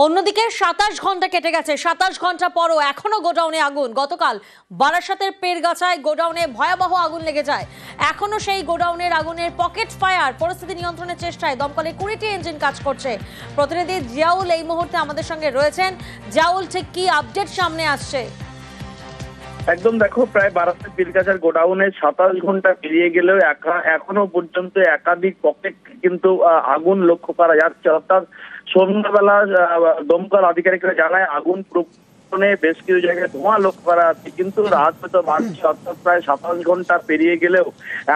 অন্যদিকে ২৭ ঘন্টা কেটে গেছে। ২৭ ঘন্টা পরও এখনো গোডাউনে আগুন। গতকাল বারাসাতের পেরগাছায় গোডাউনে ভয়াবহ আগুন লেগে যায়। এখনো সেই গোডাউনের আগুনের পকেট ফায়ার। পরিস্থিতি নিয়ন্ত্রণের চেষ্টায় দমকলের ২০টি ইঞ্জিন কাজ করছে। প্রতিনিধি জিয়াউল এই মুহূর্তে আমাদের সঙ্গে রয়েছেন। জিয়াউল, ঠিক কি আপডেট সামনে আসছে? একদম দেখো, প্রায় বারাসাত পীরগাছার গোডাউনে ২৭ ঘন্টা পেরিয়ে গেলেও এখনো পর্যন্ত একাধিক পকেট কিন্তু আগুন লক্ষ্য করা যাচ্ছে। অর্থাৎ সন্ধ্যাবেলা দমকল আধিকারিকরা জানায় আগুন বেশ কিছু জায়গায় ধোঁয়া লক্ষ্য করা যাচ্ছে, কিন্তু রাত হয়তো বাড়ছে। অর্থাৎ প্রায় ২৭ ঘন্টা পেরিয়ে গেলেও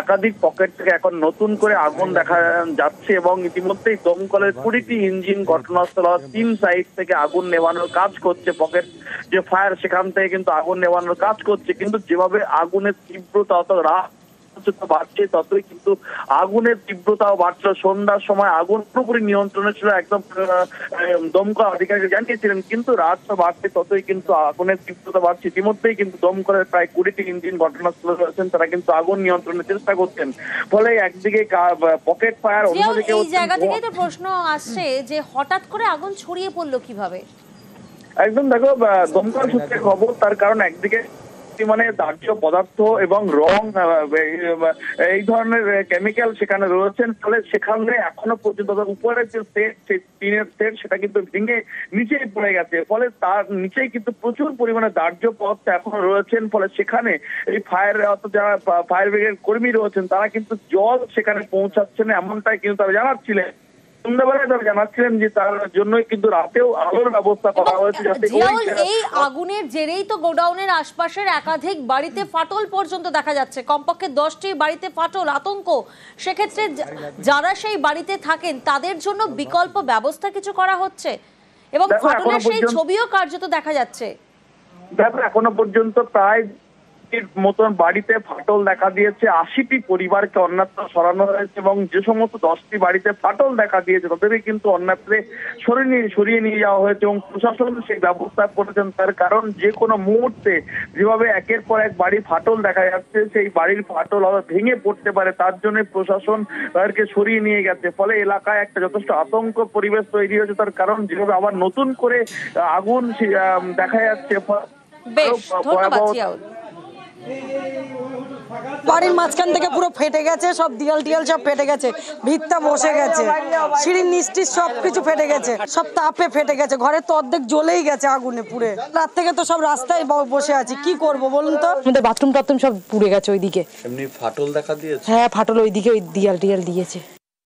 একাধিক পকেট থেকে এখন নতুন করে আগুন দেখা যাচ্ছে এবং ইতিমধ্যেই দমকলের ২০টি ইঞ্জিন ঘটনাস্থল ৩ সাইড থেকে আগুন নেভানোর কাজ করছে। পকেট যে ফায়ার, সেখান থেকে কিন্তু আগুন নেভানোর কাজ করছে, কিন্তু যেভাবে আগুনের তীব্রতা অত রাত বাড়ছে ততই কিন্তু আগুনের তীব্রতাও বাড়ছে। সন্ধ্যার সময় আগুন পুরোপুরি নিয়ন্ত্রণে ছিল, একদম দমকল আধিকারিক জানিয়েছিলেন, কিন্তু রাত বাড়ছে ততই কিন্তু আগুনের তীব্রতা বাড়ছে। ইতিমধ্যেই কিন্তু দমকলের প্রায় ২০টি ইঞ্জিন ঘটনাস্থলে রয়েছেন, তারা কিন্তু আগুন নিয়ন্ত্রণের চেষ্টা করছেন। ফলে একদিকে পকেট ফায়ার, অন্যদিকে এই জায়গা থেকেই তো প্রশ্ন আসছে যে হঠাৎ করে আগুন ছড়িয়ে পড়লো কিভাবে? একদম দেখো, দমকল সূত্রে খবর, তার কারণ একদিকে মানে দাহ্য পদার্থ এবং রং, এই ধরনের কেমিক্যাল সেখানে রয়েছেন। ফলে সেখানে এখনো পর্যন্ত উপরের যে সেট, টিনের সেট, সেটা কিন্তু ভেঙে নিচেই পড়ে গেছে। ফলে তার নিচেই কিন্তু প্রচুর পরিমাণে দাহ্য পদার্থ এখনো রয়েছেন। ফলে সেখানে এই ফায়ার, যারা ফায়ার ব্রিগেড কর্মী রয়েছেন, তারা কিন্তু জল সেখানে পৌঁছাচ্ছে না, এমনটাই কিন্তু তারা জানাচ্ছিলেন। সন্ধ্যাবেলায় তারা জানাচ্ছিলেন যে তার জন্যই কিন্তু রাতেও আলোর ব্যবস্থা করা হয়েছে, যাতে এই আগুনের জেরেই তো গোডাউনের আশপাশের একাধিক বাড়িতে ফাটল পর্যন্ত দেখা যাচ্ছে। কমপক্ষে 10টি বাড়িতে ফাটল, আতঙ্ক। সেক্ষেত্রে যারা সেই বাড়িতে থাকেন তাদের জন্য বিকল্প ব্যবস্থা কিছু করা হচ্ছে এবং ফাটলের সেই ছবিও কার্যত দেখা যাচ্ছে। দেখো, এখনো পর্যন্ত প্রায় মতন বাড়িতে ফাটল দেখা দিয়েছে। ৮০টি পরিবারকে অন্যত্র সরানো হয়েছে এবং যে সমস্ত 10টি বাড়িতে ফাটল দেখা দিয়েছে তাদেরই কিন্তু অন্যত্রে সরিয়ে নিয়ে যাওয়া হয়েছে এবং প্রশাসন সেই ব্যবস্থা করেছেন। তার কারণ যে কোনো মুহূর্তে যেভাবে একের পর এক বাড়ি ফাটল দেখা যাচ্ছে, সেই বাড়ির ফাটল আবার ভেঙে পড়তে পারে, তার জন্য প্রশাসন তাদেরকে সরিয়ে নিয়ে গেছে। ফলে এলাকায় একটা যথেষ্ট আতঙ্ক পরিবেশ তৈরি হয়েছে। তার কারণ যেভাবে আবার নতুন করে আগুন দেখা যাচ্ছে। বেশ, ধন্যবাদ জিয়াউল। বাড়ির মাঝখান থেকে পুরো ফেটে গেছে, সব দিয়াল টিয়াল সব ফেটে গেছে, ভিতটা বসে গেছে, সিঁড়ির নিচটি সবকিছু ফেটে গেছে, সব তাপে ফেটে গেছে, ঘরের তো অর্ধেক জ্বলেই গেছে আগুনে পুড়ে। রাত থেকে তো সব রাস্তায় বসে আছি, কি করব বলুন তো। আমাদের বাথরুম টাথরুম সব পুড়ে গেছে ওইদিকে। এমনি ফাটল দেখা দিয়েছে? হ্যাঁ, ফাটল ওইদিকে, ওই দিয়াল টিয়াল দিয়েছে।